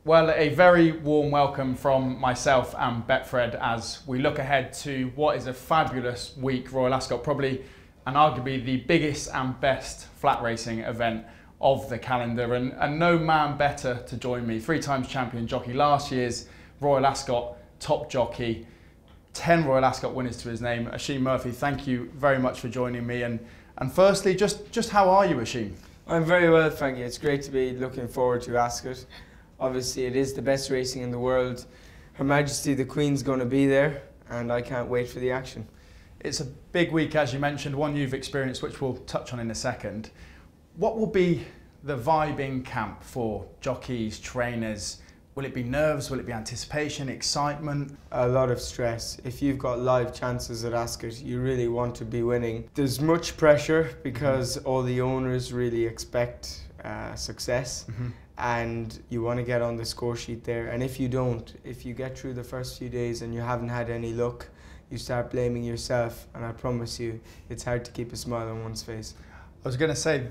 Well, a very warm welcome from myself and Betfred as we look ahead to what is a fabulous week, Royal Ascot, probably and arguably the biggest and best flat racing event of the calendar, and no man better to join me. 3 times champion jockey, last year's Royal Ascot top jockey, 10 Royal Ascot winners to his name. Oisin Murphy, thank you very much for joining me, and firstly, just how are you, Oisin? I'm very well, Frankie. It's great to be looking forward to Ascot. Obviously, it is the best racing in the world. Her Majesty the Queen's going to be there, and I can't wait for the action. It's a big week, as you mentioned, one you've experienced, which we'll touch on in a second. What will be the vibe in camp for jockeys, trainers? Will it be nerves? Will it be anticipation, excitement? A lot of stress. If you've got live chances at Ascot, you really want to be winning. There's much pressure because all the owners really expect success. And you want to get on the score sheet there, and if you don't, if you get through the first few days and you haven't had any luck, you start blaming yourself, and I promise you it's hard to keep a smile on one's face. I was going to say,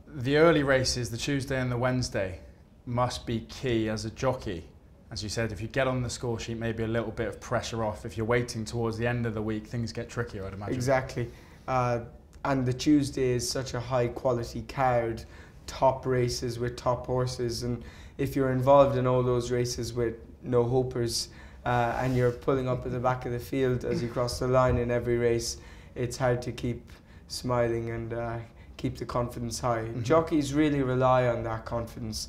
the early races, the Tuesday and the Wednesday, must be key as a jockey. As you said, if you get on the score sheet, maybe a little bit of pressure off. If you're waiting towards the end of the week, things get trickier, I'd imagine. Exactly, and the Tuesday is such a high quality card, top races with top horses, and if you're involved in all those races with no hopers and you're pulling up at the back of the field as you cross the line in every race, it's hard to keep smiling and keep the confidence high. Jockeys really rely on that confidence.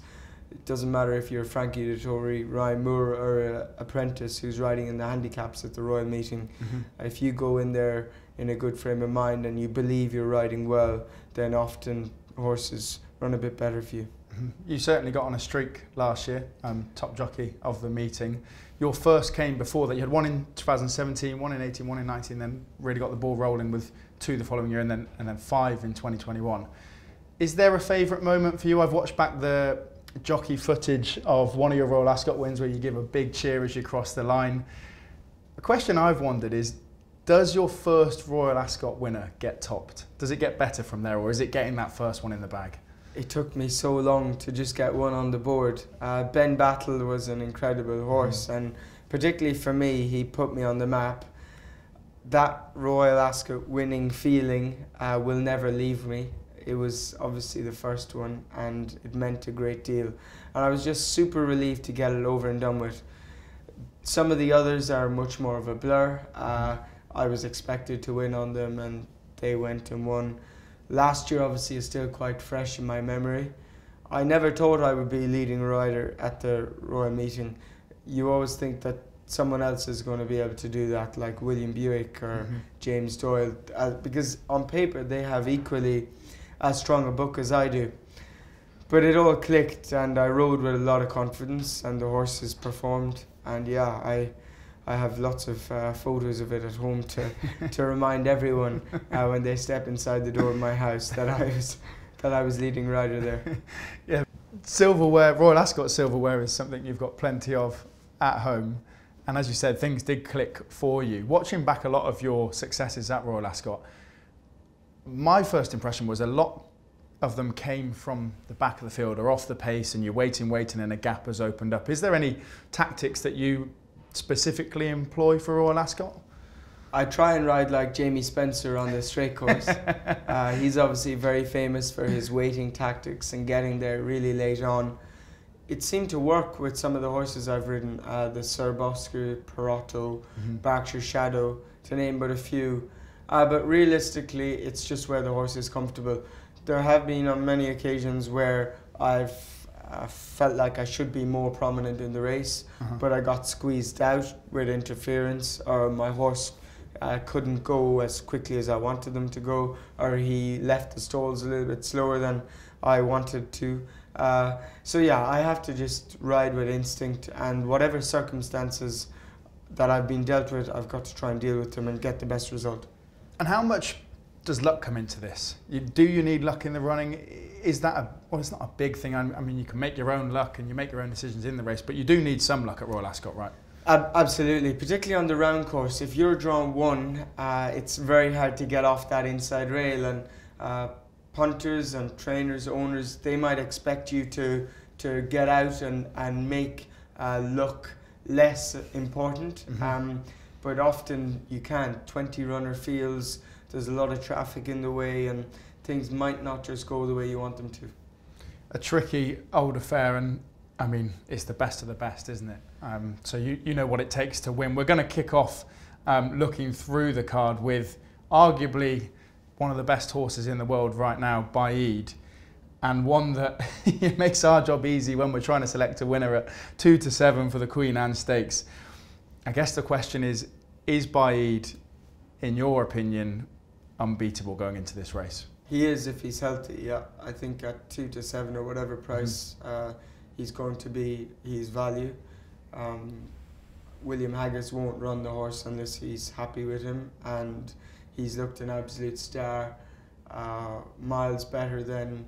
It doesn't matter if you're Frankie Dettori, Ryan Moore, or an apprentice who's riding in the handicaps at the Royal Meeting. If you go in there in a good frame of mind and you believe you're riding well, then often horses run a bit better for you. You certainly got on a streak last year, top jockey of the meeting. Your first came before that. You had one in 2017, one in 18, one in 19, then really got the ball rolling with 2 the following year, and then 5 in 2021. Is there a favourite moment for you? I've watched back the jockey footage of one of your Royal Ascot wins where you give a big cheer as you cross the line. The question I've wondered is, does your first Royal Ascot winner get topped? Does it get better from there, or is it getting that first one in the bag? It took me so long to just get one on the board. Ben Battle was an incredible horse, and particularly for me, he put me on the map. That Royal Ascot winning feeling will never leave me. It was obviously the first one, and it meant a great deal. And I was just super relieved to get it over and done with. Some of the others are much more of a blur. I was expected to win on them, and they went and won. Last year obviously is still quite fresh in my memory. I never thought I would be leading rider at the Royal Meeting. You always think that someone else is going to be able to do that, like William Buick or James Doyle, because on paper they have equally as strong a book as I do. But it all clicked, and I rode with a lot of confidence, and the horses performed, and yeah, I have lots of photos of it at home to remind everyone when they step inside the door of my house that I was leading rider there. Yeah, silverware, Royal Ascot silverware is something you've got plenty of at home, and as you said, things did click for you. Watching back a lot of your successes at Royal Ascot, my first impression was a lot of them came from the back of the field or off the pace, and you're waiting, and a gap has opened up. Is there any tactics that you specifically employ for Royal Ascot? I try and ride like Jamie Spencer on the straight course. He's obviously very famous for his waiting tactics and getting there really late on. It seemed to work with some of the horses I've ridden, the Sir Bosco, Perotto, Berkshire Shadow, to name but a few. But realistically, it's just where the horse is comfortable. There have been on many occasions where I've felt like I should be more prominent in the race, but I got squeezed out with interference, or my horse couldn't go as quickly as I wanted them to go, or he left the stalls a little bit slower than I wanted to. So yeah, I have to just ride with instinct, and whatever circumstances that I've been dealt with, I've got to try and deal with them and get the best result. And how much does luck come into this? Do you need luck in the running? Is that well, it's not a big thing. I mean, you can make your own luck and you make your own decisions in the race, but you do need some luck at Royal Ascot, right? Absolutely, particularly on the round course. If you're drawn 1, it's very hard to get off that inside rail, and punters and trainers, owners, they might expect you to to get out and make look less important. But often you can't. 20 runner fields, there's a lot of traffic in the way, and things might not just go the way you want them to. A tricky old affair, and I mean, it's the best of the best, isn't it? So you know what it takes to win. We're going to kick off looking through the card with arguably one of the best horses in the world right now, Baaeed, and one that it makes our job easy when we're trying to select a winner at 2 to 7 for the Queen Anne Stakes. I guess the question is Baaeed, in your opinion, unbeatable going into this race? He is if he's healthy, yeah. I think at 2 to 7 or whatever price he's going to be, his value. William Haggas won't run the horse unless he's happy with him, and he's looked an absolute star, miles better than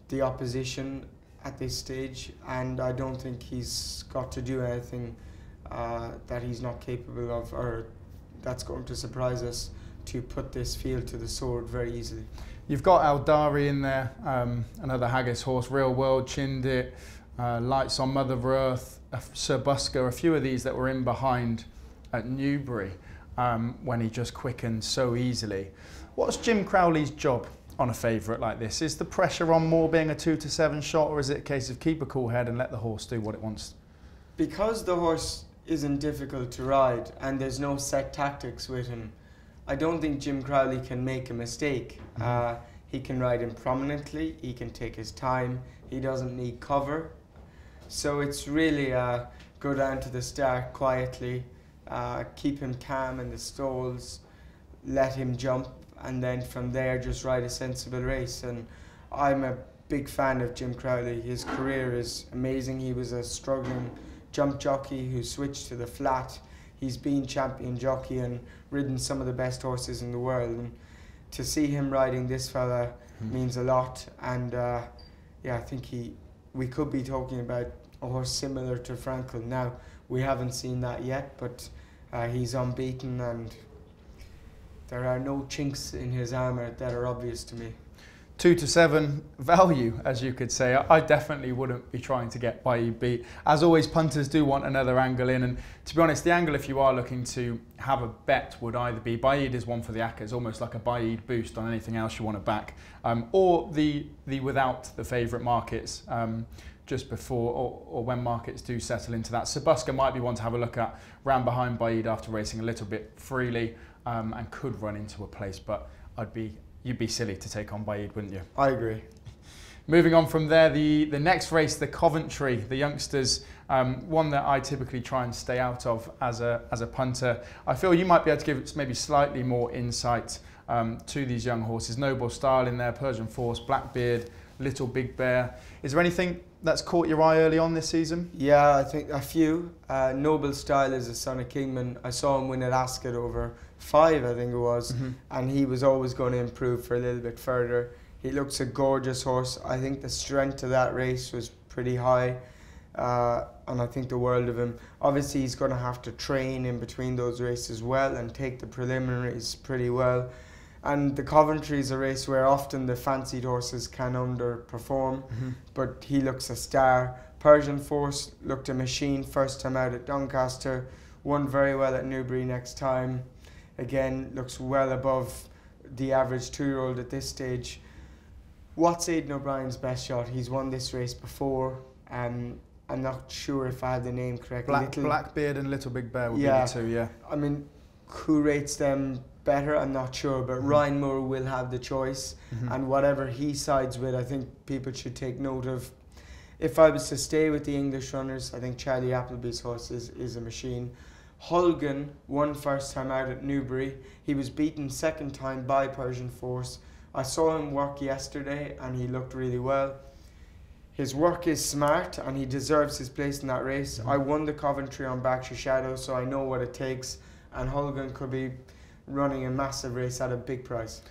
the opposition at this stage, and I don't think he's got to do anything that he's not capable of, or that's going to surprise us, to put this field to the sword very easily. You've got Aldari in there, another Haggas horse, Real World, Chindit, Lights on Mother Earth, Sir Busker, a few of these that were in behind at Newbury when he just quickened so easily. What's Jim Crowley's job on a favourite like this? Is the pressure on more being a 2 to 7 shot, or is it a case of keep a cool head and let the horse do what it wants? Because the horse isn't difficult to ride and there's no set tactics with him, I don't think Jim Crowley can make a mistake. He can ride him prominently, he can take his time, he doesn't need cover. So it's really go down to the start quietly, keep him calm in the stalls, let him jump, and then from there just ride a sensible race. And I'm a big fan of Jim Crowley. His career is amazing. He was a struggling jump jockey who switched to the flat. He's been champion jockey and ridden some of the best horses in the world. And to see him riding this fella means a lot. And yeah, I think we could be talking about a horse similar to Frankel. Now, we haven't seen that yet, but he's unbeaten and there are no chinks in his armour that are obvious to me. 2 to 7 value, as you could say. I definitely wouldn't be trying to get Baaeed beat. As always, punters do want another angle in, and to be honest, the angle, if you are looking to have a bet, would either be Baaeed is one for the Accas, almost like a Baaeed boost on anything else you want to back, or the without the favourite markets just before or when markets do settle into that. Sir Busker might be one to have a look at, round behind Baaeed after racing a little bit freely, and could run into a place, but you'd be silly to take on Baaeed, wouldn't you? I agree. Moving on from there, the next race, the Coventry, the youngsters, one that I typically try and stay out of as a punter. I feel you might be able to give maybe slightly more insight to these young horses. Noble Style in there, Persian Force, Blackbeard, Little Big Bear. Is there anything that's caught your eye early on this season? Yeah, I think a few. Noble Style is a son of Kingman. I saw him win at Ascot over 5, I think it was, and he was always going to improve for a little bit further. He looks a gorgeous horse. I think the strength of that race was pretty high, and I think the world of him. Obviously, he's going to have to train in between those races well and take the preliminaries pretty well. And the Coventry is a race where often the fancied horses can underperform, but he looks a star. Persian Force looked a machine first time out at Doncaster, won very well at Newbury next time. Again, looks well above the average 2-year-old at this stage. What's Aidan O'Brien's best shot? He's won this race before. I'm not sure if I had the name correct. Blackbeard and Little Big Bear would be the two, yeah. I mean, who rates them better? I'm not sure, but Ryan Moore will have the choice. And whatever he sides with, I think people should take note of. If I was to stay with the English runners, I think Charlie Appleby's horse is a machine. Holgan won first time out at Newbury. He was beaten second time by Persian Force. I saw him work yesterday and he looked really well. His work is smart and he deserves his place in that race. I won the Coventry on Berkshire Shadow, so I know what it takes, and Holgan could be running a massive race at a big price.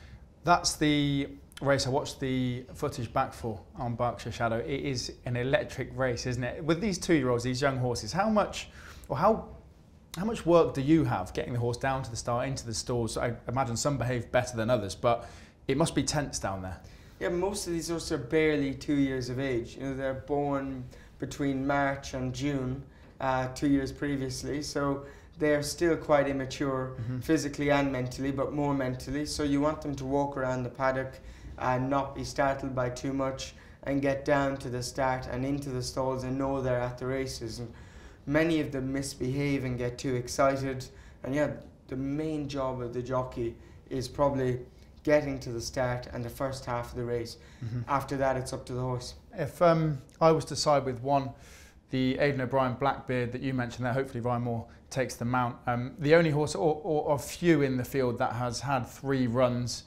That's the race I watched the footage back for on Berkshire Shadow. It is an electric race, isn't it? With these 2-year-olds, these young horses, how much work do you have getting the horse down to the start, into the stalls? I imagine some behave better than others, but it must be tense down there. Yeah, most of these horses are barely 2 years of age. You know, they're born between March and June, 2 years previously, so they're still quite immature physically and mentally, but more mentally. So you want them to walk around the paddock and not be startled by too much, and get down to the start and into the stalls and know they're at the races. And many of them misbehave and get too excited. And yeah, the main job of the jockey is probably getting to the start and the first half of the race. After that, it's up to the horse. If I was to side with one, the Aidan O'Brien Blackbeard that you mentioned there, hopefully Ryan Moore takes the mount. The only horse, or a few in the field, that has had 3 runs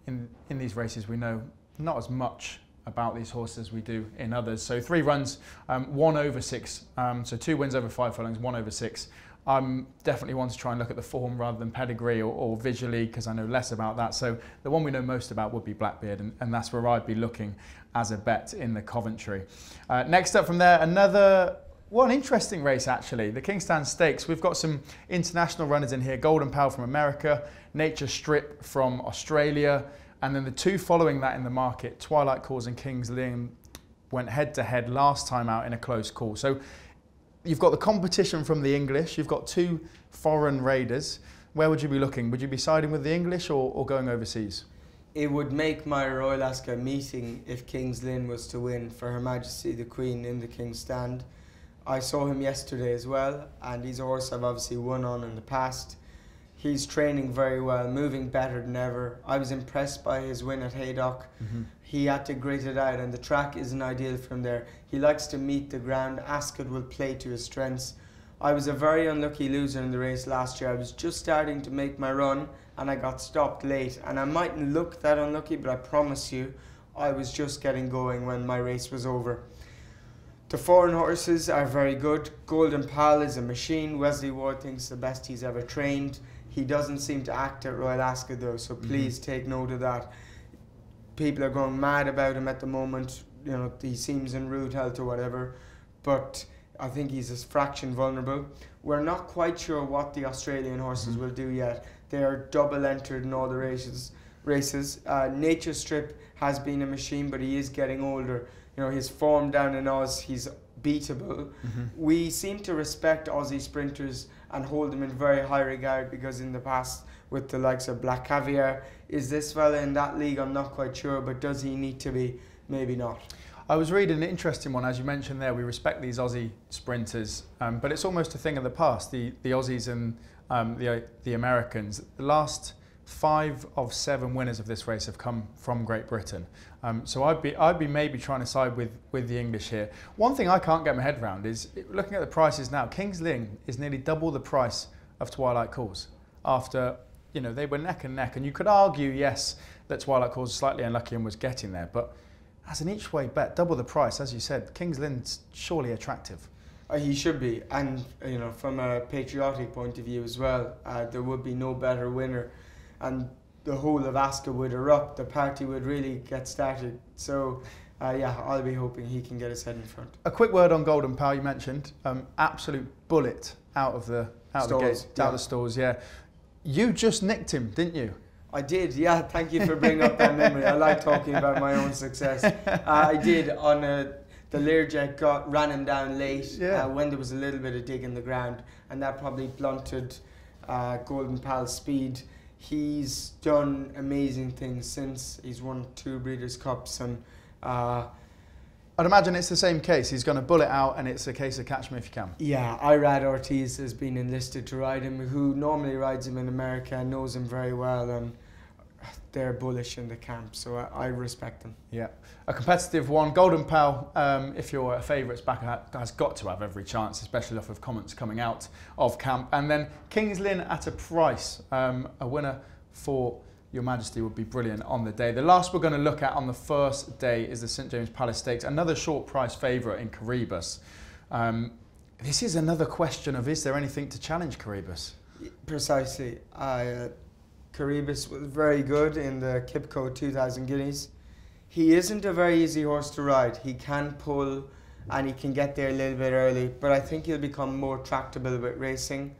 in these races. We know not as much about these horses as we do in others. So 3 runs, 1 over 6. So 2 wins over 5 furlongs, 1 over 6. I'm definitely want to try and look at the form rather than pedigree or visually, because I know less about that. So the one we know most about would be Blackbeard, and that's where I'd be looking as a bet in the Coventry. Next up from there, an interesting race actually, the Kingston Stakes. We've got some international runners in here, Golden Pal from America, Nature Strip from Australia, and then the 2 following that in the market, Twilight Calls and King's Lynn, went head to head last time out in a close call. So you've got the competition from the English, you've got 2 foreign raiders. Where would you be looking? Would you be siding with the English or going overseas? It would make my Royal Ascot meeting if King's Lynn was to win for Her Majesty the Queen in the King's Stand. I saw him yesterday as well, and he's a horse I've obviously won on in the past. He's training very well, moving better than ever. I was impressed by his win at Haydock. He had to grit it out, and the track isn't ideal for him there. He likes to meet the ground. Ascot will play to his strengths. I was a very unlucky loser in the race last year. I was just starting to make my run, and I got stopped late. And I mightn't look that unlucky, but I promise you, I was just getting going when my race was over. The foreign horses are very good. Golden Pal is a machine. Wesley Ward thinks the best he's ever trained. He doesn't seem to act at Royal Ascot though, so please take note of that. People are going mad about him at the moment. You know, he seems in rude health or whatever, but I think he's a fraction vulnerable. We're not quite sure what the Australian horses will do yet. They are double entered in all the races. Nature Strip has been a machine, but he is getting older. You know, his form down in Oz, he's beatable. We seem to respect Aussie sprinters and hold them in very high regard, because in the past with the likes of Black Caviar, is this fella in that league? I'm not quite sure, but does he need to be? Maybe not. I was reading an interesting one, as you mentioned there. We respect these Aussie sprinters, but it's almost a thing of the past, the Aussies and the Americans. The last 5 of 7 winners of this race have come from Great Britain. So I'd be maybe trying to side with the English here. One thing I can't get my head around is, looking at the prices now, King's Lynn is nearly double the price of Twilight Calls after, you know, they were neck and neck. And you could argue, yes, that Twilight Calls was slightly unlucky and was getting there, but as an each way bet, double the price, as you said, King's Lynn's surely attractive. He should be, and you know, from a patriotic point of view as well, there would be no better winner, and the whole of Ascot would erupt. The party would really get started. So, yeah, I'll be hoping he can get his head in front. A quick word on Golden Pal. You mentioned absolute bullet out of the gate, out of the stalls. Yeah, you just nicked him, didn't you? I did, yeah. Thank you for bringing up that memory. I like talking about my own success. I did on the Learjet, ran him down late when there was a little bit of dig in the ground, and that probably blunted Golden Pal's speed. He's done amazing things since. He's won 2 Breeders' Cups, and I'd imagine it's the same case. He's going to bullet out, and it's a case of catch me if you can. Yeah, Irad Ortiz has been enlisted to ride him, who normally rides him in America and knows him very well, and they're bullish in the camp, so I respect them. Yeah, a competitive one. Golden Pal, if you're a favourites back, has got to have every chance, especially off of comments coming out of camp. And then King's Lynn at a price, a winner for Your Majesty would be brilliant on the day. The last we're going to look at on the first day is the St James Palace Stakes, another short price favourite in Coroebus. This is another question of, is there anything to challenge Coroebus? Precisely. Coroebus was very good in the Kipco 2000 Guineas. He isn't a very easy horse to ride. He can pull and he can get there a little bit early, but I think he'll become more tractable with racing.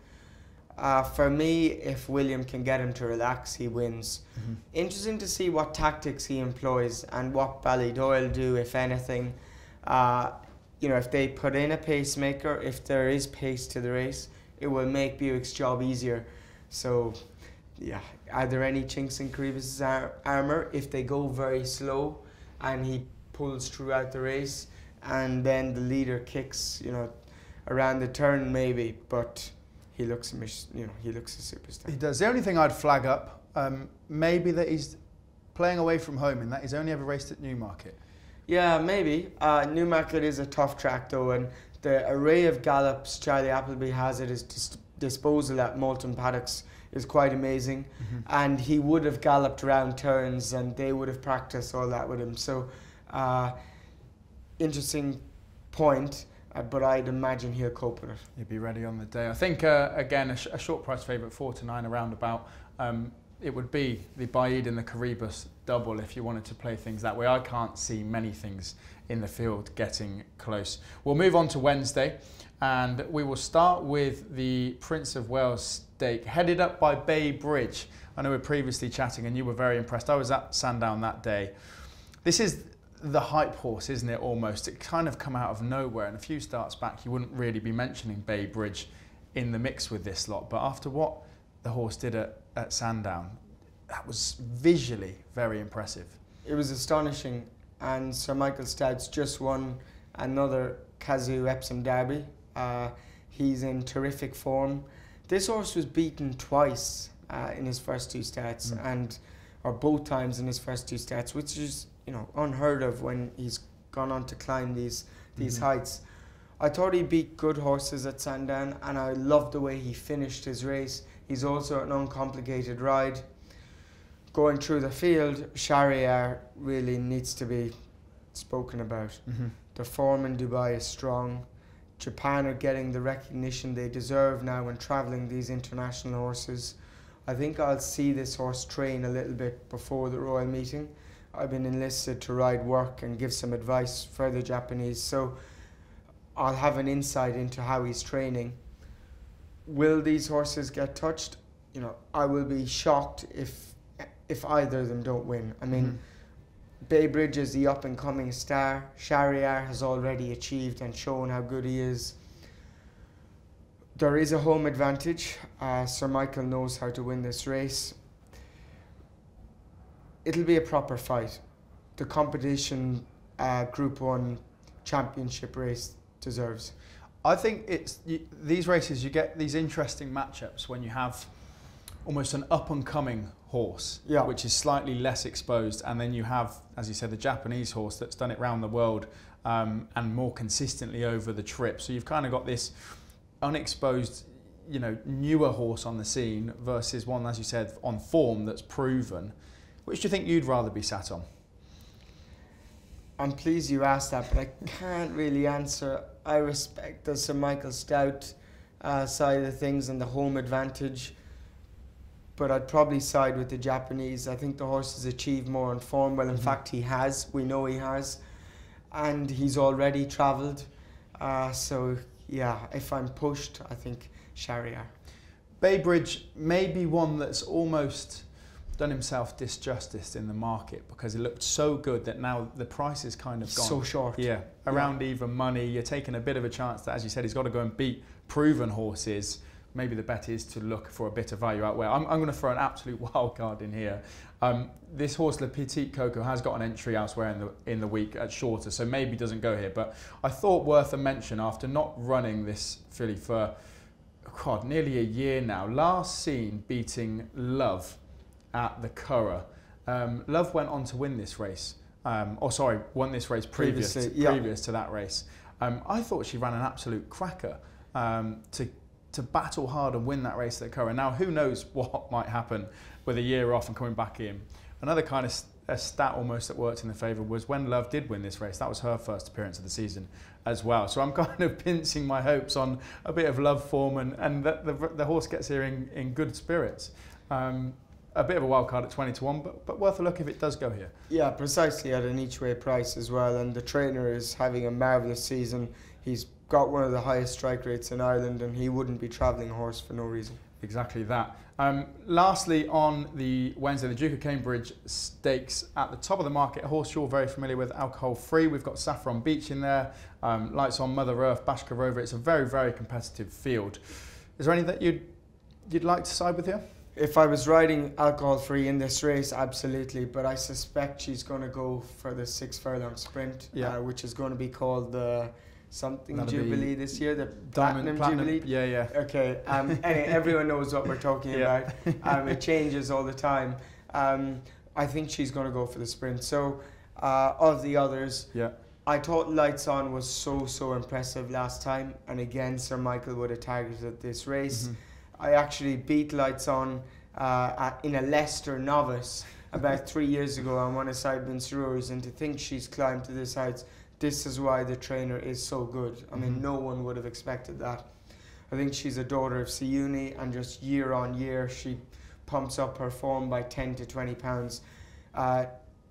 For me, if William can get him to relax, he wins. Interesting to see what tactics he employs and what Baaeed do, if anything. You know, if they put in a pacemaker, if there is pace to the race, it will make Buick's job easier. So, yeah, are there any chinks in Coroebus' armour? If they go very slow and he pulls throughout the race, and then the leader kicks, you know, around the turn maybe, but he looks a superstar. He does. The only thing I'd flag up, maybe that he's playing away from home, in that he's only ever raced at Newmarket. Yeah, maybe. Newmarket is a tough track though, and the array of gallops Charlie Appleby has at his disposal at Moulton Paddocks is quite amazing. And he would have galloped around turns and they would have practiced all that with him. So, interesting point, but I'd imagine he'll cope with it. He'll be ready on the day. I think, again, a short price favourite, 4 to 9 around about. It would be the Baaeed and the Coroebus double if you wanted to play things that way. I can't see many things in the field getting close. We'll move on to Wednesday, and we will start with the Prince of Wales stake, headed up by Baaeed. I know we were previously chatting and you were very impressed. I was at Sandown that day. This is the hype horse, isn't it, almost? It kind of come out of nowhere, and a few starts back you wouldn't really be mentioning Baaeed in the mix with this lot, but after what the horse did at Sandown, that was visually very impressive. It was astonishing, and Sir Michael Stout's just won another Kazoo Epsom Derby. He's in terrific form. This horse was beaten twice in his first 2 starts, or both times in his first 2 starts, which is, you know, unheard of when he's gone on to climb these heights. I thought he beat good horses at Sandown, and I loved the way he finished his race. He's also an uncomplicated ride. Going through the field, Shahryar really needs to be spoken about. The form in Dubai is strong. Japan are getting the recognition they deserve now when travelling these international horses. I think I'll see this horse train a little bit before the Royal meeting. I've been enlisted to ride work and give some advice for the Japanese, so I'll have an insight into how he's training. Will these horses get touched? You know, I will be shocked if either of them don't win. I mean, Baaeed is the up-and-coming star. Shahryar has already achieved and shown how good he is. There is a home advantage. Sir Michael knows how to win this race. It'll be a proper fight. The competition Group 1 championship race deserves. I think these races, you get these interesting matchups when you have almost an up-and-coming horse, which is slightly less exposed, and then you have, as you said, the Japanese horse that's done it round the world and more consistently over the trip. So you've kind of got this unexposed, you know, newer horse on the scene versus one, as you said, on form that's proven. Which do you think you'd rather be sat on? I'm pleased you asked that, but I can't really answer. I respect the Sir Michael Stout side of the things and the home advantage, but I'd probably side with the Japanese. I think the horse has achieved more on form. Well, in fact, he has. We know he has. And he's already travelled. So, yeah, if I'm pushed, I think Shahryar. Baaeed may be one that's almost done himself disjustice in the market because it looked so good that now the price is kind of gone. So short. Yeah, around even money. You're taking a bit of a chance that, as you said, he's got to go and beat proven horses. Maybe the bet is to look for a bit of value out where. I'm going to throw an absolute wild card in here. This horse, Le Petit Coco, has got an entry elsewhere in the week at shorter, so maybe doesn't go here. But I thought worth a mention after not running this filly for nearly a year now. Last seen beating Love at the Curragh. Love went on to win this race. Won this race previous to that race. I thought she ran an absolute cracker to battle hard and win that race at the Curragh. Now, who knows what might happen with a year off and coming back in. Another kind of a stat almost that worked in the favour was when Love did win this race, that was her first appearance of the season as well. So I'm kind of pincing my hopes on a bit of Love form and that the horse gets here in good spirits. A bit of a wild card at 20 to 1, but worth a look if it does go here. Yeah, precisely at an each way price as well. And the trainer is having a marvellous season. He's got one of the highest strike rates in Ireland, and he wouldn't be travelling a horse for no reason. Exactly that. Lastly, on the Wednesday, the Duke of Cambridge Stakes at the top of the market, a horse you're very familiar with, alcohol free. We've got Saffron Beach in there, Lights on Mother Earth, Bashka Rover. It's a very, very competitive field. Is there any that you'd like to side with here? If I was riding alcohol free in this race, absolutely. But I suspect she's going to go for the 6 furlong sprint, which is going to be called the Jubilee this year, the Platinum Jubilee. Yeah. Okay. Anyway, everyone knows what we're talking about. It changes all the time. I think she's going to go for the sprint. So, of the others, I thought Lights On was so impressive last time, and again, Sir Michael would have targeted this race. I actually beat Lights On in a Leicester novice about 3 years ago on one of Sideman's Roars, and to think she's climbed to this heights, this is why the trainer is so good. I mean, no one would have expected that. I think she's a daughter of Siuni, and just year on year, she pumps up her form by 10 to 20 pounds.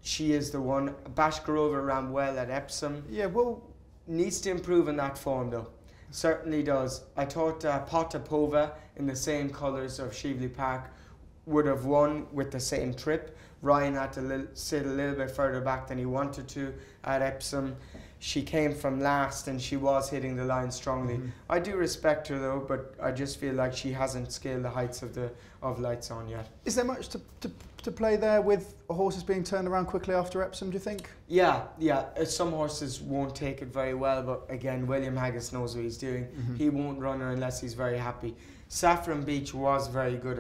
She is the one. Bashka Rover ran well at Epsom. Yeah, well, needs to improve in that form though. Certainly does. I thought Potapova in the same colours of Shively Park would have won with the same trip. Ryan had to sit a little bit further back than he wanted to at Epsom. She came from last and she was hitting the line strongly. I do respect her though, but I just feel like she hasn't scaled the heights of Lights On yet. Is there much to play there with horses being turned around quickly after Epsom, do you think? Yeah. Some horses won't take it very well, but again, William Haggis knows what he's doing. He won't run her unless he's very happy. Saffron Beach is very good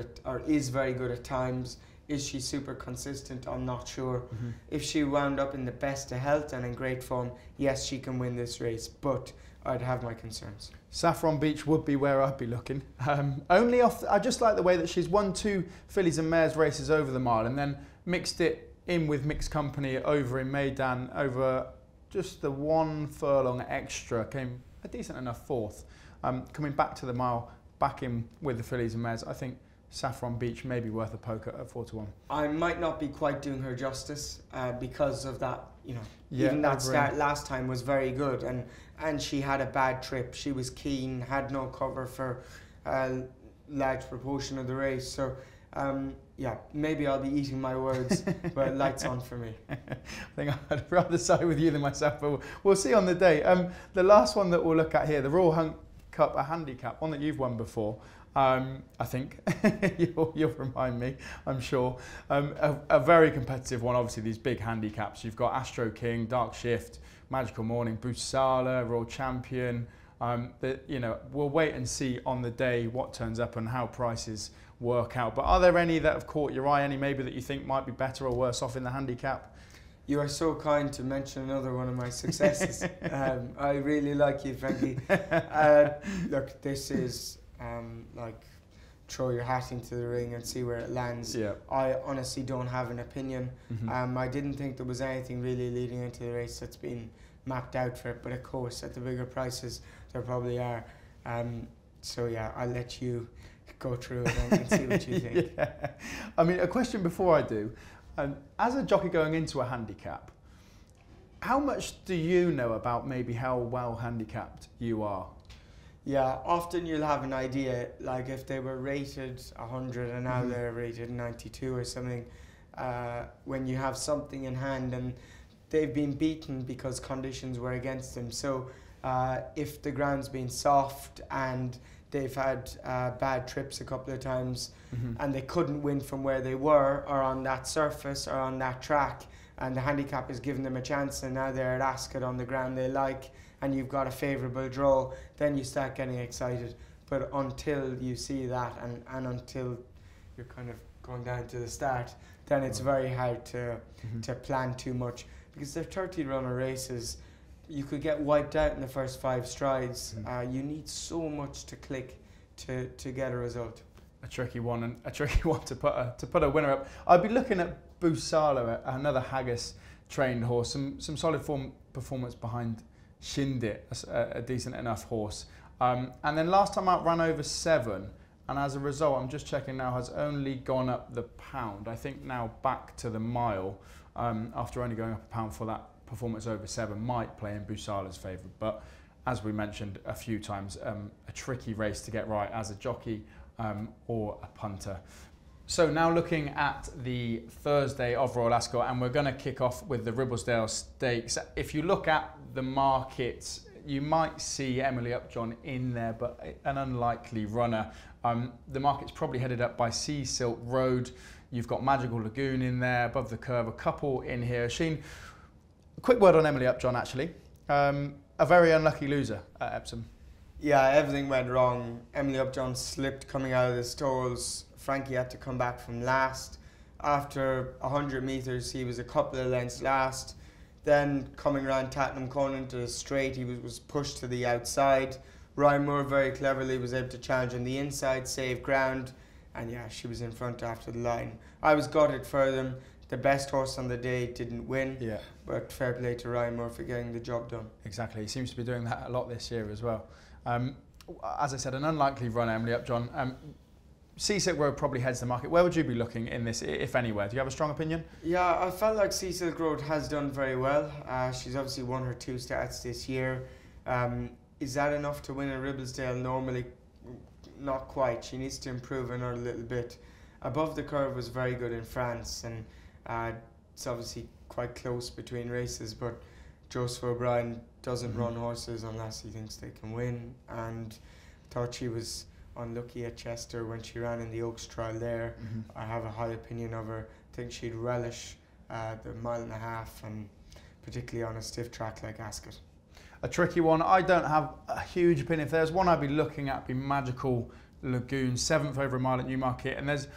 at times. Is she super consistent? I'm not sure. If she wound up in the best of health and in great form, yes, she can win this race, but I'd have my concerns. Saffron Beach would be where I'd be looking. I just like the way that she's won 2 fillies and mares races over the mile and then mixed it in with mixed company over in Meydan over just the 1 furlong extra, came a decent enough 4th. Coming back to the mile, back in with the fillies and mares, I think Saffron Beach may be worth a poke at 4 to 1. I might not be quite doing her justice because of that. Even that start last time was very good, and she had a bad trip. She was keen, had no cover for a large proportion of the race. So maybe I'll be eating my words, but Lights On for me. I think I'd rather side with you than myself, but we'll see on the day. The last one that we'll look at here, the Royal Hunt Cup, a handicap, one that you've won before. I think you'll remind me, I'm sure. A very competitive one, obviously, these big handicaps. You've got Astro King, Dark Shift, Magical Morning, Busala, Royal Champion. We'll wait and see on the day what turns up and how prices work out. But are there any that have caught your eye, any maybe that you think might be better or worse off in the handicap? You are so kind to mention another one of my successes. I really like you, Frankie. Look, this is throw your hat into the ring and see where it lands. I honestly don't have an opinion. I didn't think there was anything really leading into the race that's been mapped out for it, but of course at the bigger prices there probably are. I'll let you go through it and see what you think. I mean, a question before I do. As a jockey going into a handicap, how much do you know about maybe how well handicapped you are? Yeah, often you'll have an idea, like if they were rated 100 and now they're rated 92 or something, when you have something in hand and they've been beaten because conditions were against them. So if the ground's been soft and they've had bad trips a couple of times and they couldn't win from where they were or on that surface or on that track, and the handicap has given them a chance and now they're at Ascot on the ground they like, and you've got a favourable draw, then you start getting excited. But until you see that and until you're kind of going down to the start, then it's very hard to plan too much, because they're 30-runner races. You could get wiped out in the first 5 strides. You need so much to click to get a result. A tricky one, and a tricky one to put a winner up. I'd be looking at Busala, another Haggis trained horse, some solid performance behind Shindit, a decent enough horse. And then last time out ran over 7, and as a result, I'm just checking now, has only gone up the pound. I think now back to the mile, after only going up a pound for that performance over 7, might play in Busala's favour. But as we mentioned a few times, a tricky race to get right as a jockey or a punter. So now looking at the Thursday of Royal Ascot, and we're going to kick off with the Ribblesdale Stakes. If you look at the markets, you might see Emily Upjohn in there, but an unlikely runner. The market's probably headed up by Sea Silk Road. You've got Magical Lagoon in there, above the curve, a couple in here. Sheen, a quick word on Emily Upjohn, actually. A very unlucky loser at Epsom. Yeah, everything went wrong. Emily Upjohn slipped coming out of the stalls. Frankie had to come back from last. After 100 metres, he was a couple of lengths last. Then coming around Tattenham Corner into the straight, he was pushed to the outside. Ryan Moore very cleverly was able to challenge on the inside, save ground, and yeah, she was in front after the line. I was gutted for them. The best horse on the day didn't win, but fair play to Ryan Moore for getting the job done. Exactly, he seems to be doing that a lot this year as well. As I said, an unlikely run, Emily Upjohn. Sea Silk Road probably heads the market. Where would you be looking in this, if anywhere? Do you have a strong opinion? Yeah, I felt like Sea Silk Road has done very well. She's obviously won her 2 starts this year. Is that enough to win a Ribblesdale? Normally, not quite. She needs to improve another little bit. Above the Curve was very good in France, and it's obviously quite close between races, but Joseph O'Brien doesn't run horses unless he thinks they can win, and thought she was unlucky at Chester when she ran in the Oaks trial there. I have a high opinion of her. I think she'd relish the 1.5 miles, and particularly on a stiff track like Ascot. A tricky one. I don't have a huge opinion. If there's one I'd be looking at, it'd be Magical Lagoon, 7th over a mile at Newmarket, and there's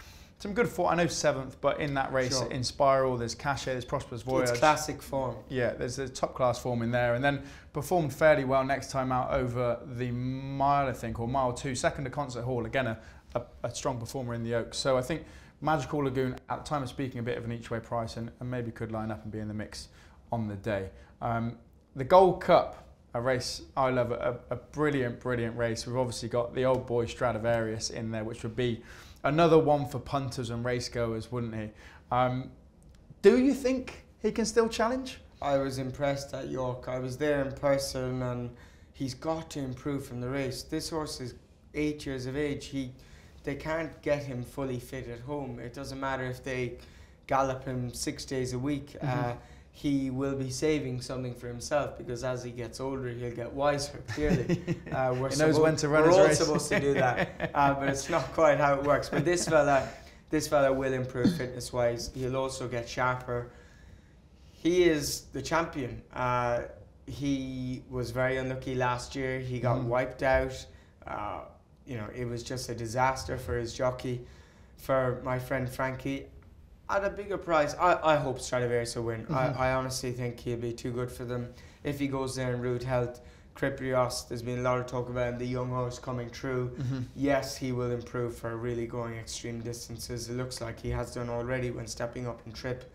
some good form. I know 7th, but in that race, in Spiral, there's Cachet, there's Prosperous Voyage. It's classic form. Yeah, there's a top class form in there, and then performed fairly well next time out over the mile, I think, or mile 2, second to Concert Hall. Again, a strong performer in the Oaks. So I think Magical Lagoon, at the time of speaking, a bit of an each way price, and maybe could line up and be in the mix on the day. The Gold Cup, a race I love, a brilliant race. We've obviously got the old boy Stradivarius in there, which would be another one for punters and race goers, wouldn't he? Do you think he can still challenge? I was impressed at York. I was there in person, and he's got to improve from the race. This horse is 8 years of age. They can't get him fully fit at home. It doesn't matter if they gallop him 6 days a week. He will be saving something for himself, because as he gets older, he'll get wiser, clearly. He knows when to run his race. We're all supposed to do that, but it's not quite how it works. But this fella will improve fitness-wise. He'll also get sharper. He is the champion. He was very unlucky last year. He got wiped out. It was just a disaster for his jockey. For my friend Frankie, at a bigger price, I hope Stradivarius will win. I honestly think he'll be too good for them. If he goes there in rude health, Coroebus, there's been a lot of talk about him, the young horse coming through. Yes, he will improve for really going extreme distances. It looks like he has done already when stepping up in trip.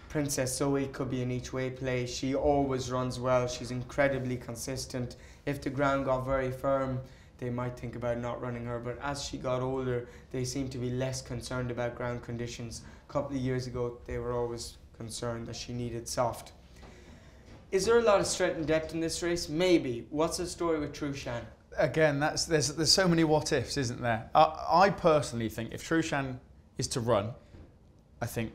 Princess Zoe could be an each way play. She always runs well. She's incredibly consistent. If the ground got very firm, they might think about not running her, but as she got older, they seem to be less concerned about ground conditions. A couple of years ago, they were always concerned that she needed soft. Is there a lot of strength and depth in this race? Maybe. What's the story with Trushan? Again, there's so many what ifs, isn't there? I personally think if Trushan is to run, I think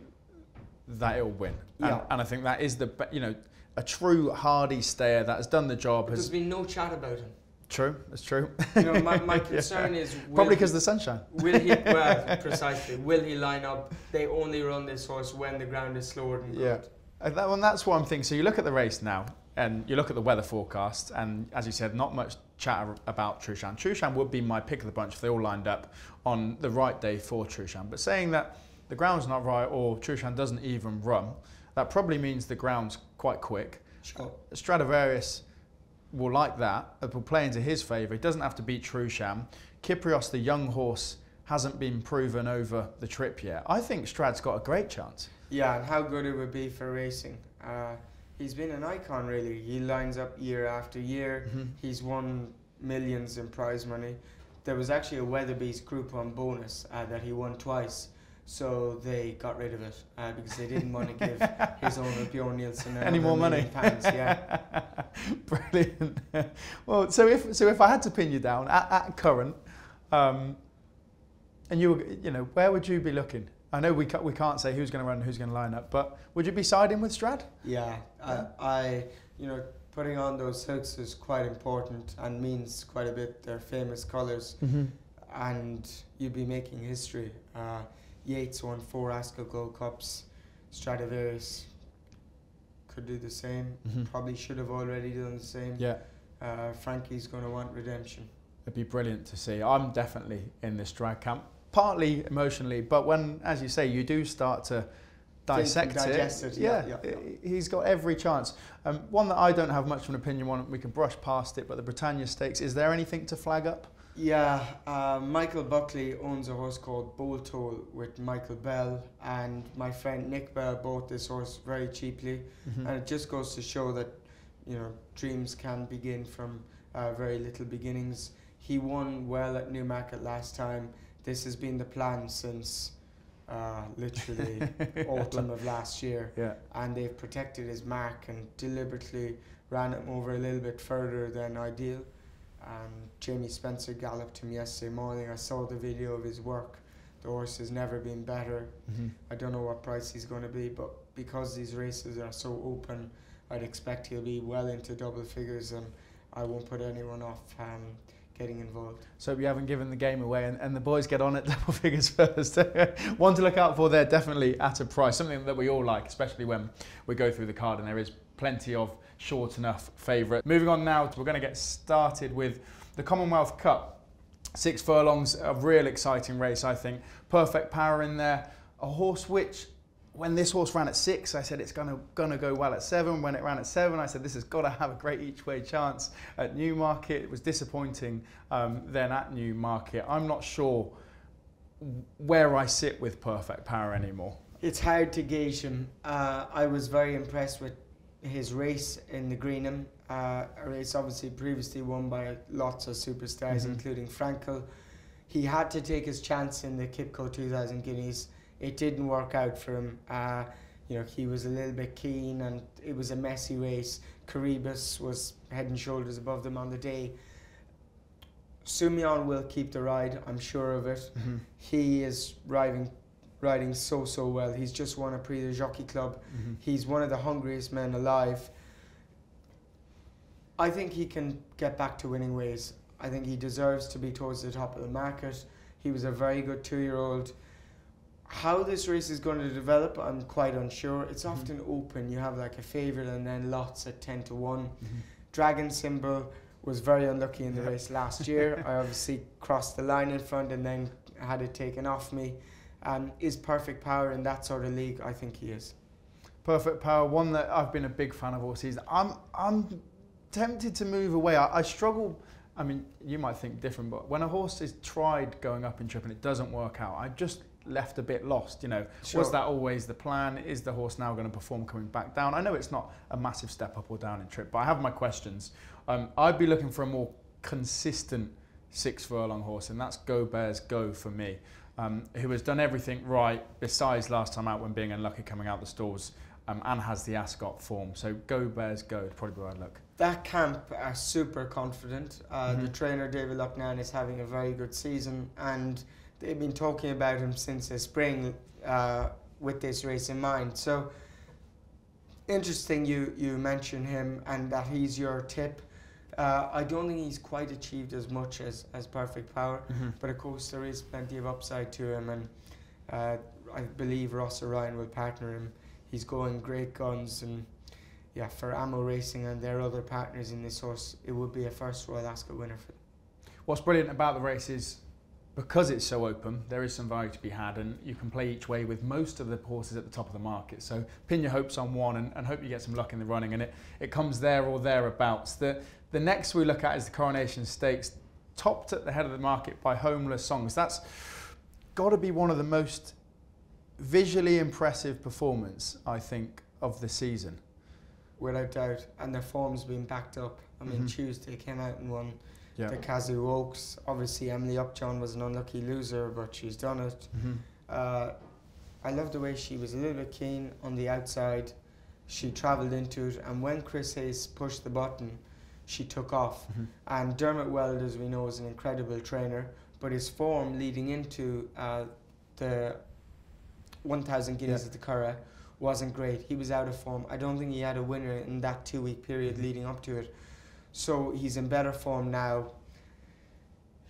that it'll win. And I think that is a true hardy stayer that has done the job. There's been no chat about him. True, that's true. My concern is... Probably because of the sunshine. Will he, well, precisely, will he line up? They only run this horse when the ground is slower than good. And that's what I'm thinking. So you look at the race now, and you look at the weather forecast, and as you said, not much chatter about Trushan. Trushan would be my pick of the bunch if they all lined up on the right day for Trushan. But saying that the ground's not right, or Trushan doesn't even run, that probably means the ground's quite quick. Sure. Stradivarius will like that. It will play into his favour. He doesn't have to beat Trushan. Coroebus, the young horse, hasn't been proven over the trip yet. I think Strad's got a great chance. Yeah, and how good it would be for racing. He's been an icon, really. He lines up year after year. He's won millions in prize money. There was actually a Weatherby's Group 1 bonus that he won twice. So they got rid of it because they didn't want to give his owner Bjorn Nielsen any more money. Pounds, yeah. Brilliant. Well, so if I had to pin you down at current, And you know, where would you be looking? I know we can't say who's going to run, who's going to line up, but would you be siding with Strad? Yeah, you know, putting on those hooks is quite important and means quite a bit. They're famous colours, and you'd be making history. Yates won 4 Ascot Gold Cups. Stradivarius could do the same. Probably should have already done the same. Yeah. Frankie's going to want redemption. It'd be brilliant to see. I'm definitely in this Strad camp, partly emotionally, but when, as you say, you do start to dissect it. Yeah, he's got every chance. One that I don't have much of an opinion on, we can brush past it, but the Britannia Stakes, is there anything to flag up? Yeah, Michael Buckley owns a horse called Bolthole with Michael Bell, and my friend Nick Bell bought this horse very cheaply, and it just goes to show that, you know, dreams can begin from very little beginnings. He won well at Newmarket last time. This has been the plan since literally autumn of last year, and they've protected his mark and deliberately ran him over a little bit further than ideal. Jamie Spencer galloped him yesterday morning. I saw the video of his work. The horse has never been better. I don't know what price he's going to be, but because these races are so open, I'd expect he'll be well into double figures, and I won't put anyone off getting involved. So you haven't given the game away, and the boys get on at double figures first. One to look out for there, definitely at a price, something that we all like, especially when we go through the card and there is plenty of short enough favourite. Moving on now, we're going to get started with the Commonwealth Cup. 6 furlongs, a real exciting race, I think. Perfect Power in there, a horse which, when this horse ran at 6, I said it's gonna go well at 7. When it ran at 7, I said this has got to have a great each way chance at Newmarket. It was disappointing then at Newmarket. I'm not sure where I sit with Perfect Power anymore. It's hard to gauge him. I was very impressed with his race in the Greenham, a race obviously previously won by lots of superstars, including Frankel. He had to take his chance in the Kipco 2000 Guineas. It didn't work out for him. You know, he was a little bit keen, and it was a messy race. Coroebus was head and shoulders above them on the day. Sumion will keep the ride, I'm sure of it. He is riding so well. He's just won a Prix de Jockey Club. He's one of the hungriest men alive. I think he can get back to winning ways. I think he deserves to be towards the top of the market. He was a very good 2-year-old. How this race is going to develop, I'm quite unsure. It's often open. You have like a favourite and then lots at 10 to 1. Dragon Symbol was very unlucky in the race last year. I obviously crossed the line in front and then had it taken off me. Is Perfect Power in that sort of league? I think he is. Perfect Power, one that I've been a big fan of all season. I'm tempted to move away. I struggle. I mean, you might think different, but when a horse is tried going up in trip and it doesn't work out, I just left a bit lost, you know. Was that always the plan? Is the horse now going to perform coming back down? I know it's not a massive step up or down in trip, but I have my questions. I'd be looking for a more consistent 6 furlong horse, and that's Go Bears Go for me, who has done everything right besides last time out when being unlucky coming out the stalls, and has the Ascot form. So Go Bears Go would probably be where I'd look. That camp are super confident. The trainer David Lucknan is having a very good season, and they've been talking about him since the spring with this race in mind. So interesting you mention him and that he's your tip. I don't think he's quite achieved as much as Perfect Power, but of course there is plenty of upside to him, and I believe Ross Orion will partner him. He's going great guns, and yeah, for Ammo Racing and their other partners in this horse, it would be a first Royal Ascot winner for them. What's brilliant about the race is, because it's so open, there is some value to be had, and you can play each way with most of the horses at the top of the market. So pin your hopes on one and hope you get some luck in the running, and it comes there or thereabouts. The next we look at is the Coronation Stakes, topped at the head of the market by Homeless Songs. That's got to be one of the most visually impressive performance, I think, of the season. Without doubt, and their form's been backed up. I mean, Tuesday came out and won the Kazoo Oaks. Obviously, Emily Upjohn was an unlucky loser, but she's done it. I love the way she was a little bit keen on the outside. She travelled into it, and when Chris Hayes pushed the button, she took off. And Dermot Weld, as we know, is an incredible trainer, but his form leading into the 1,000 guineas at the Curragh wasn't great. He was out of form. I don't think he had a winner in that 2-week period leading up to it. So he's in better form now.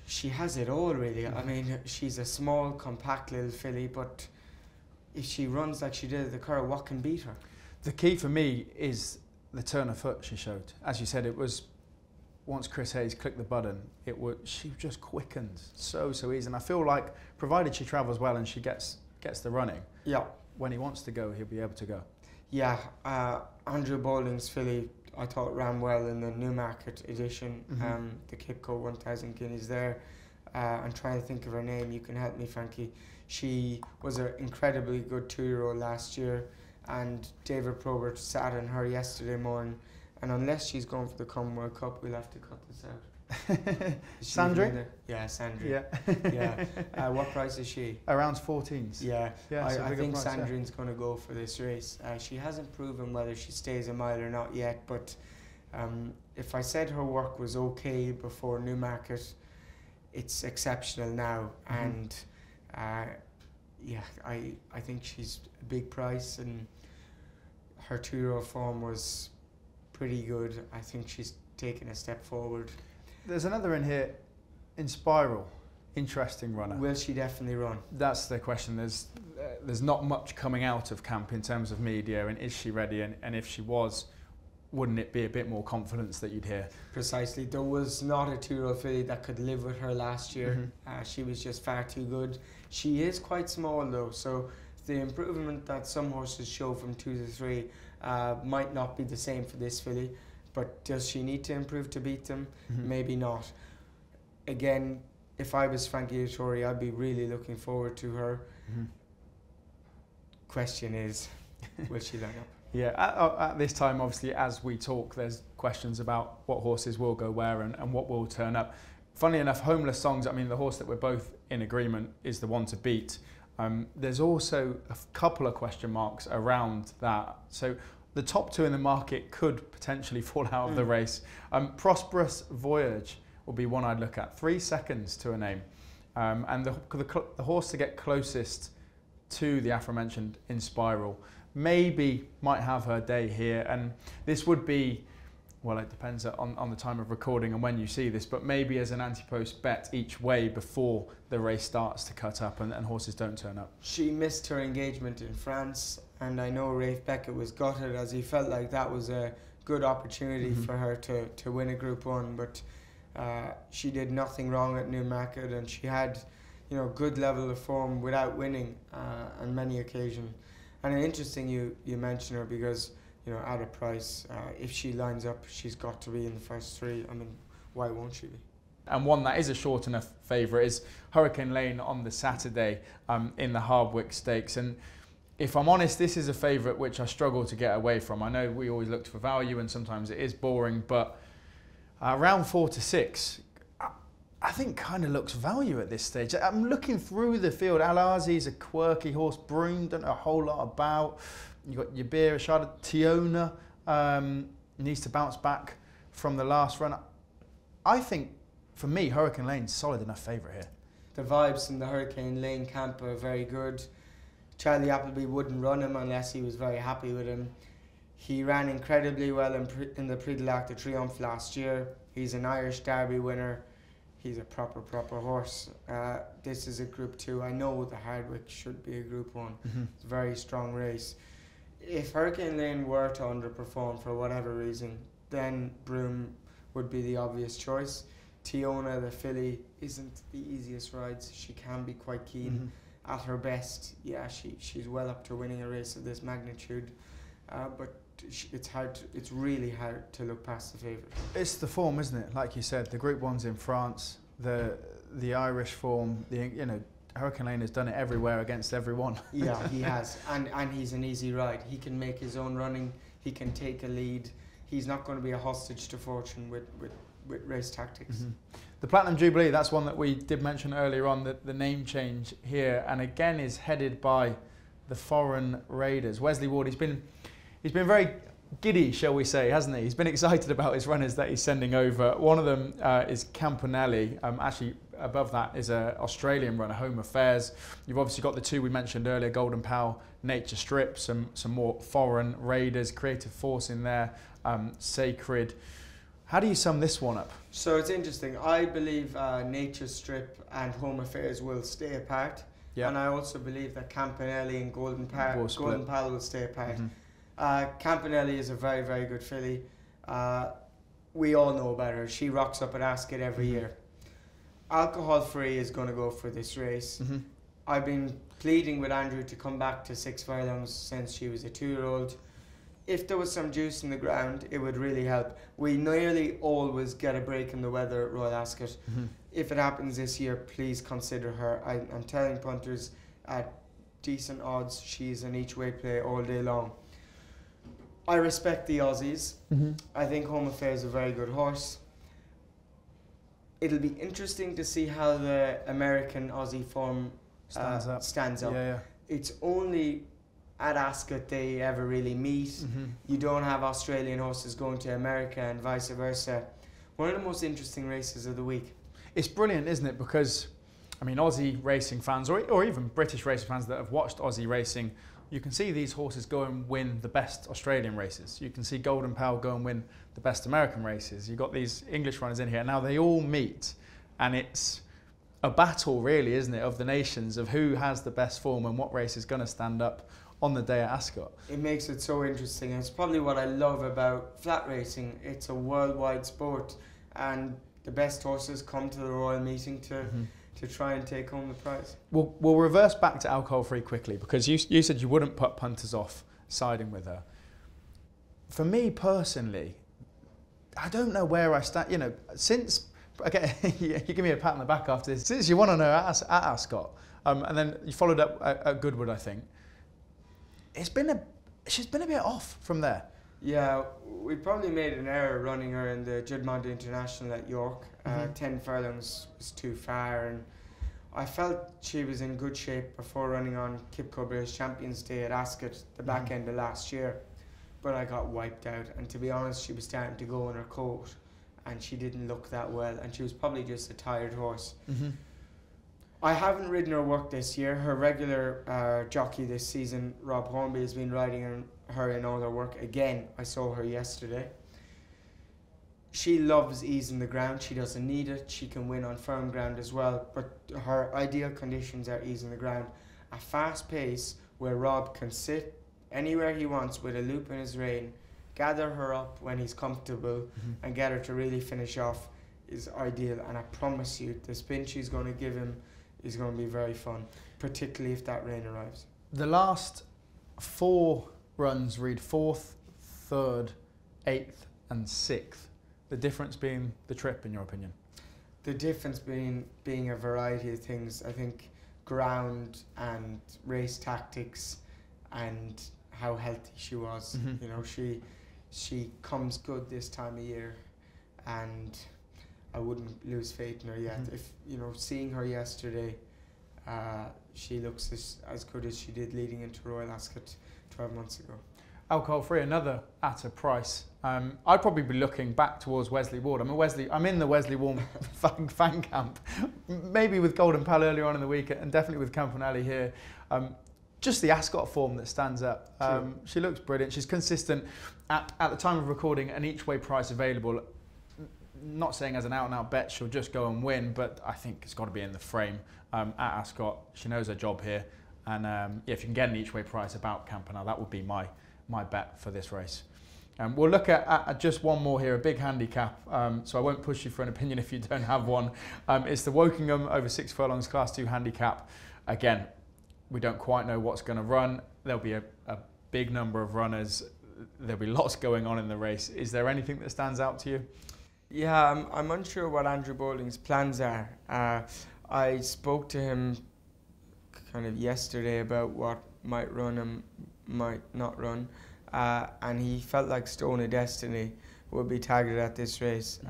She has it all, really. I mean, she's a small, compact little filly, but if she runs like she did at the Curragh, what can beat her? The key for me is the turn of foot she showed. As you said, it was once Chris Hayes clicked the button, she just quickens so easy. And I feel like, provided she travels well and she gets the running, when he wants to go, he'll be able to go. Yeah, Andrew Bowling's filly, I thought ran well in the Newmarket edition, the Kipco 1,000 guineas there. I'm trying to think of her name. You can help me, Frankie. She was an incredibly good 2-year-old last year, and David Probert sat on her yesterday morning. And unless she's going for the Commonwealth Cup, we'll have to cut this out. Sandri? Yeah, Sandri. Yeah. What price is she? Around 14s. Yeah, I think price, Sandrine's going to go for this race. She hasn't proven whether she stays a mile or not yet, but if I said her work was okay before Newmarket, it's exceptional now. And yeah, I think she's a big price, and her 2-year-old form was pretty good. I think she's taken a step forward. There's another in here, In Spiral, interesting runner. Will she definitely run? That's the question. There's not much coming out of camp in terms of media, and is she ready? And if she was, wouldn't it be a bit more confidence that you'd hear? Precisely. There was not a 2-year-old filly that could live with her last year. She was just far too good. She is quite small though, so the improvement that some horses show from 2 to 3 might not be the same for this filly. But does she need to improve to beat them? Maybe not. Again, if I was Frankie Dettori, I'd be really looking forward to her. Question is, will she line up? Yeah, at this time, obviously, as we talk, there's questions about what horses will go where and what will turn up. Funnily enough, Homeless Songs, I mean, the horse that we're both in agreement is the one to beat. There's also a couple of question marks around that. So the top 2 in the market could potentially fall out of the race. Prosperous Voyage will be one I'd look at. 3 seconds to a name. And the horse to get closest to the aforementioned In Spiral maybe might have her day here. And this would be, well, it depends on the time of recording and when you see this, but maybe as an anti-post bet each way before the race starts to cut up and horses don't turn up. She missed her engagement in France, and I know Rafe Beckett was gutted, as he felt like that was a good opportunity for her to win a Group 1, but she did nothing wrong at Newmarket, and she had, you know, good level of form without winning on many occasions. And interesting you mention her, because, you know, at a price, if she lines up, she's got to be in the first 3. I mean, why won't she be? And one that is a short enough favourite is Hurricane Lane on the Saturday in the Hardwick Stakes. And if I'm honest, this is a favourite which I struggle to get away from. I know we always looked for value and sometimes it is boring, but around 4 to 6, I think kind of looks value at this stage. I'm looking through the field. Al-Azi's a quirky horse. Broome don't know a whole lot about. You've got Yabir, Ashada, Tiona needs to bounce back from the last run. I think, for me, Hurricane Lane's solid enough favourite here. The vibes in the Hurricane Lane camp are very good. Charlie Appleby wouldn't run him unless he was very happy with him. He ran incredibly well in the Prix de l'Arc de Triomphe last year. He's an Irish Derby winner. He's a proper horse. This is a Group 2. I know the Hardwick should be a Group 1. It's a very strong race. If Hurricane Lane were to underperform for whatever reason, then Broome would be the obvious choice. Tiona, the filly, isn't the easiest rides. She can be quite keen. At her best, yeah, she's well up to winning a race of this magnitude. But it's really hard to look past the favourite. It's the form, isn't it? Like you said, the Group 1's in France, the Irish form, Hurricane Lane has done it everywhere against everyone. Yeah, he has, and he's an easy ride. He can make his own running. He can take a lead. He's not going to be a hostage to fortune with race tactics. The Platinum Jubilee, that's one that we did mention earlier on, the name change here, and again is headed by the foreign raiders. Wesley Ward, he's been very giddy, shall we say, hasn't he? He's been excited about his runners that he's sending over. One of them is Campanelli. Actually, above that is an Australian runner, Home Affairs. You've obviously got the two we mentioned earlier, Golden Pal, Nature Strip, some more foreign raiders, Creative Force in there, Sacred. How do you sum this one up? So it's interesting. I believe Nature Strip and Home Affairs will stay apart. Yeah. And I also believe that Campanelli and Golden Pal will stay apart. Campanelli is a very, very good filly. We all know about her. She rocks up at Ascot every year. Alcohol Free is going to go for this race. I've been pleading with Andrew to come back to 6 furlongs since she was a 2-year-old. If there was some juice in the ground, it would really help. We nearly always get a break in the weather at Royal Ascot. If it happens this year, please consider her. I'm telling punters at decent odds, she's an each way play all day long. I respect the Aussies. I think Home Affairs is a very good horse. It'll be interesting to see how the American-Aussie form stands up. Yeah. It's only at Ascot they ever really meet. You don't have Australian horses going to America and vice versa. One of the most interesting races of the week. It's brilliant, isn't it? Because, I mean, Aussie racing fans, or even British racing fans that have watched Aussie racing, you can see these horses go and win the best Australian races. You can see Golden Pal go and win the best American races. You've got these English runners in here. Now they all meet, and it's a battle, really, isn't it, of the nations, of who has the best form and what race is going to stand up on the day at Ascot. It makes it so interesting. It's probably what I love about flat racing. It's a worldwide sport, and the best horses come to the Royal Meeting to try and take home the prize. We'll reverse back to Alcohol Free quickly, because you said you wouldn't put punters off siding with her. For me personally, I don't know where I stand. You know, since, okay, you give me a pat on the back after this. Since you won on her at Ascot, and then you followed up at Goodwood, I think. She's been a bit off from there. Yeah, we probably made an error running her in the Juddmonte International at York. 10 furlongs was too far, and I felt she was in good shape before running on Kipco British Champions Day at Ascot the back end of last year. But I got wiped out, and to be honest, she was starting to go in her coat, and she didn't look that well, and she was probably just a tired horse. I haven't ridden her work this year. Her regular jockey this season, Rob Hornby, has been riding her in all her work. Again, I saw her yesterday. She loves ease in the ground. She doesn't need it. She can win on firm ground as well. But her ideal conditions are ease in the ground. A fast pace where Rob can sit anywhere he wants with a loop in his rein, gather her up when he's comfortable, and get her to really finish off is ideal. And I promise you, the spin she's going to give him is going to be very fun, particularly if that rain arrives. The last 4 runs read 4th, 3rd, 8th and 6th. The difference being the trip, in your opinion? The difference being a variety of things. I think ground and race tactics and how healthy she was. You know, she comes good this time of year, and I wouldn't lose faith in her yet. If, you know, seeing her yesterday, she looks as good as she did leading into Royal Ascot 12 months ago. Alcohol Free, another at a price. I'd probably be looking back towards Wesley Ward. I'm in the Wesley Ward fan camp. Maybe with Golden Pal earlier on in the week, and definitely with Campanelli here. Just the Ascot form that stands up. She looks brilliant. She's consistent. At the time of recording, an each way price available. Not saying as an out-and-out bet she'll just go and win, but I think it's got to be in the frame at Ascot. She knows her job here, and yeah, if you can get an each way price about Campanelli, that would be my bet for this race. We'll look at just one more here, a big handicap, so I won't push you for an opinion if you don't have one. It's the Wokingham over 6 furlongs Class 2 handicap. Again, we don't quite know what's going to run. There'll be a big number of runners. There'll be lots going on in the race. Is there anything that stands out to you? Yeah, I'm unsure what Andrew Bowling's plans are. I spoke to him kind of yesterday about what might run and might not run, and he felt like Stone of Destiny would be targeted at this race.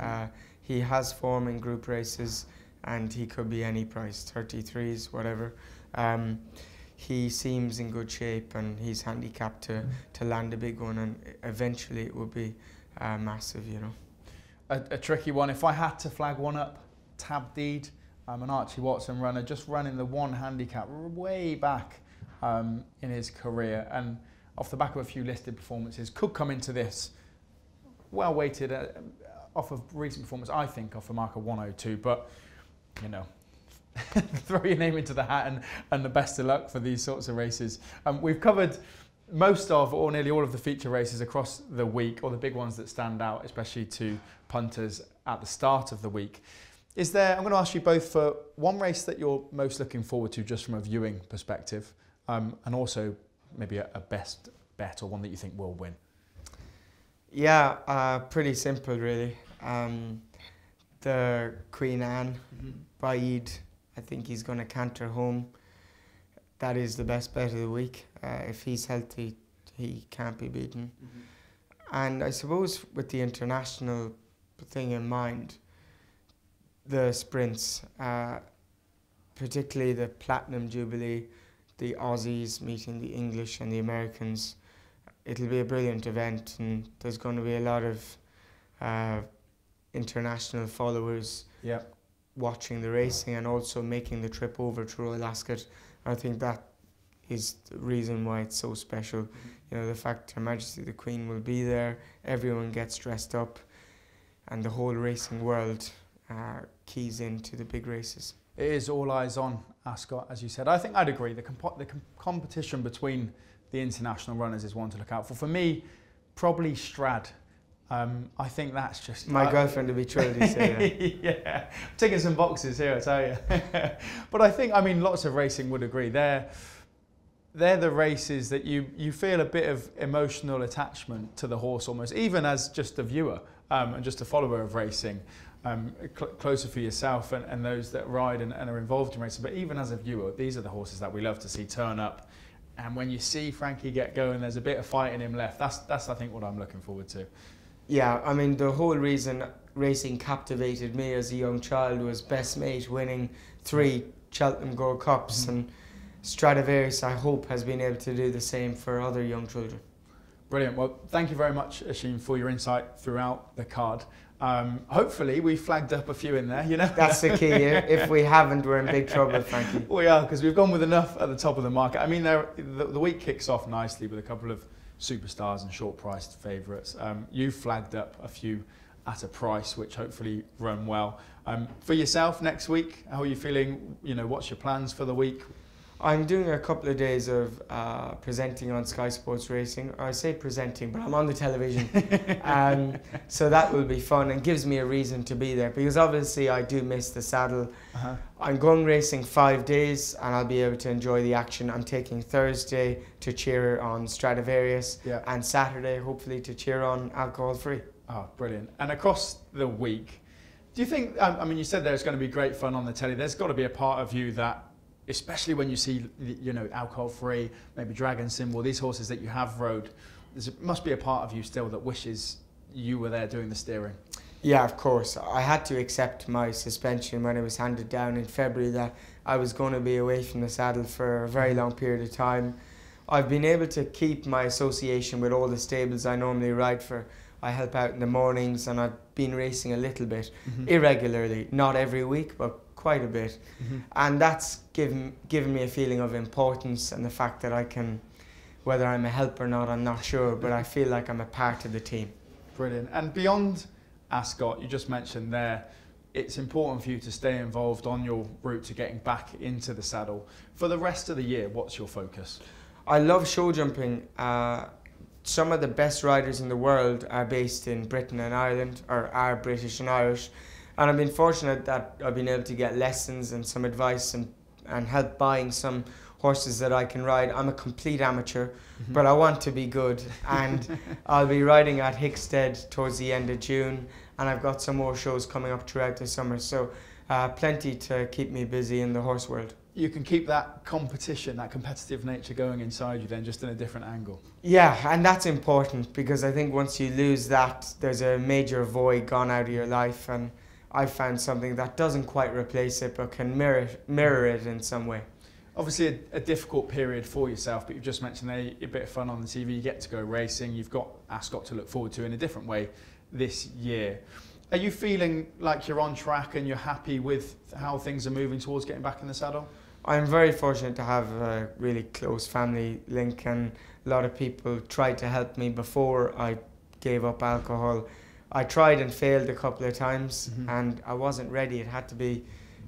He has form in group races, and he could be any price, 33s, whatever. he seems in good shape and he's handicapped to land a big one, and eventually it will be massive, you know. A tricky one. If I had to flag one up, Baaeed, an Archie Watson runner, just running the one handicap way back in his career, and off the back of a few listed performances, could come into this well weighted off of recent performance, I think, off a mark of 102, but you know, throw your name into the hat and the best of luck for these sorts of races. We've covered most of, or nearly all of, the feature races across the week, or the big ones that stand out, especially to punters at the start of the week. Is there, I'm going to ask you both for one race that you're most looking forward to just from a viewing perspective, and also maybe a best bet, or one that you think will win? Yeah, pretty simple really. The Queen Anne, Baaeed, I think he's going to canter home. That is the best bet of the week. If he's healthy, he can't be beaten. And I suppose with the international thing in mind, the sprints, particularly the Platinum Jubilee, the Aussies meeting the English and the Americans, it'll be a brilliant event, and there's going to be a lot of international followers watching the racing and also making the trip over to Royal Ascot. I think that is the reason why it's so special. You know, the fact Her Majesty the Queen will be there, everyone gets dressed up, and the whole racing world keys into the big races. It is all eyes on Ascot, as you said. I think I'd agree. The competition between the international runners is one to look out for. For me, probably Strad. I think that's just... My girlfriend would be thrilled to say that. Yeah, ticking some boxes here, I tell you. But I think, I mean, lots of racing would agree. They're the races that you feel a bit of emotional attachment to the horse almost, even as just a viewer and just a follower of racing. Closer for yourself and those that ride and are involved in racing. But even as a viewer, these are the horses that we love to see turn up. And when you see Frankie get going, there's a bit of fight in him left. That's I think what I'm looking forward to. Yeah, I mean, the whole reason racing captivated me as a young child was Best Mate winning 3 Cheltenham Gold Cups, and Stradivarius, I hope, has been able to do the same for other young children. Brilliant. Well, thank you very much, Oisin, for your insight throughout the card. Hopefully we flagged up a few in there, you know. That's the key. If we haven't, we're in big trouble, Frankie. We are, because we've gone with enough at the top of the market. I mean, the week kicks off nicely with a couple of superstars and short-priced favourites. You've flagged up a few at a price which hopefully run well. For yourself next week, how are you feeling? You know, what's your plans for the week? I'm doing a couple of days of presenting on Sky Sports Racing. I say presenting, but I'm on the television. So that will be fun and gives me a reason to be there, because obviously I do miss the saddle. I'm going racing 5 days and I'll be able to enjoy the action. I'm taking Thursday to cheer on Stradivarius and Saturday hopefully to cheer on Alcohol Free. Oh, brilliant. And across the week, do you think, I mean, you said there's going to be great fun on the telly. There's got to be a part of you that, especially when you see, you know, Alcohol Free, maybe Dragon Symbol, these horses that you have rode, there must be a part of you still that wishes you were there doing the steering. Yeah, of course. I had to accept my suspension when it was handed down in February that I was going to be away from the saddle for a very long period of time. I've been able to keep my association with all the stables I normally ride for. I help out in the mornings and I've been racing a little bit, irregularly, not every week, but quite a bit. And that's given me a feeling of importance, and the fact that I can, whether I'm a help or not, I'm not sure, but I feel like I'm a part of the team. Brilliant. And beyond Ascot, you just mentioned there, it's important for you to stay involved on your route to getting back into the saddle. For the rest of the year, what's your focus? I love show jumping. Some of the best riders in the world are based in Britain and Ireland, or are British and Irish. And I've been fortunate that I've been able to get lessons and some advice and help buying some horses that I can ride. I'm a complete amateur, but I want to be good. And I'll be riding at Hickstead towards the end of June. And I've got some more shows coming up throughout the summer. So plenty to keep me busy in the horse world. You can keep that competition, that competitive nature going inside you then, just in a different angle. Yeah, and that's important, because I think once you lose that, there's a major void gone out of your life. And I've found something that doesn't quite replace it, but can mirror it in some way. Obviously a difficult period for yourself, but you've just mentioned a bit of fun on the TV, you get to go racing, you've got Ascot to look forward to in a different way this year. Are you feeling like you're on track and you're happy with how things are moving towards getting back in the saddle? I'm very fortunate to have a really close family link, and a lot of people tried to help me before I gave up alcohol. I tried and failed a couple of times, and I wasn't ready. It had to be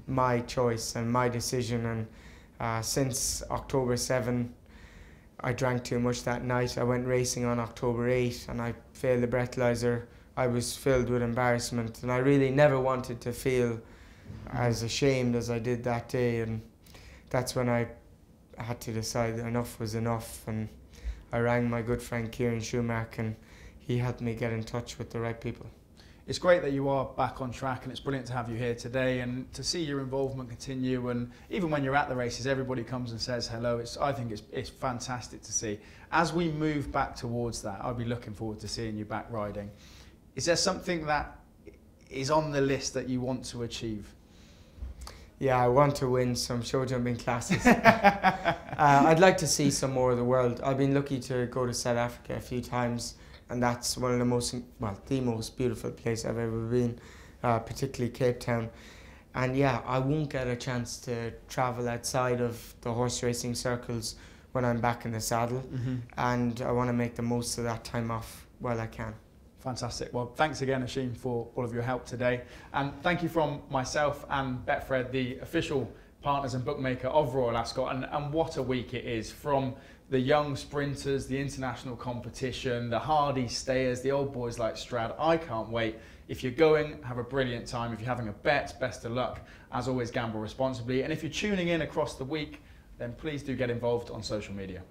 my choice and my decision, and since October 7, I drank too much that night. I went racing on October 8 and I failed the breathalyzer. I was filled with embarrassment, and I really never wanted to feel as ashamed as I did that day, and that's when I had to decide that enough was enough, and I rang my good friend Kieran Schumacher, and he helped me get in touch with the right people. It's great that you are back on track, and it's brilliant to have you here today and to see your involvement continue. And even when you're at the races, everybody comes and says hello. I think it's fantastic to see. As we move back towards that, I'll be looking forward to seeing you back riding. Is there something that is on the list that you want to achieve? Yeah, I want to win some show jumping classes. I'd like to see some more of the world. I've been lucky to go to South Africa a few times, and that's one of the most, well, the most beautiful place I've ever been, particularly Cape Town. And yeah, I won't get a chance to travel outside of the horse racing circles when I'm back in the saddle, and I want to make the most of that time off while I can. Fantastic. Well, thanks again, Oisin, for all of your help today. And thank you from myself and Betfred, the official partners and bookmaker of Royal Ascot. And what a week it is, from the young sprinters, the international competition, the hardy stayers, the old boys like Strad. I can't wait. If you're going, have a brilliant time. If you're having a bet, best of luck. As always, gamble responsibly. And if you're tuning in across the week, then please do get involved on social media.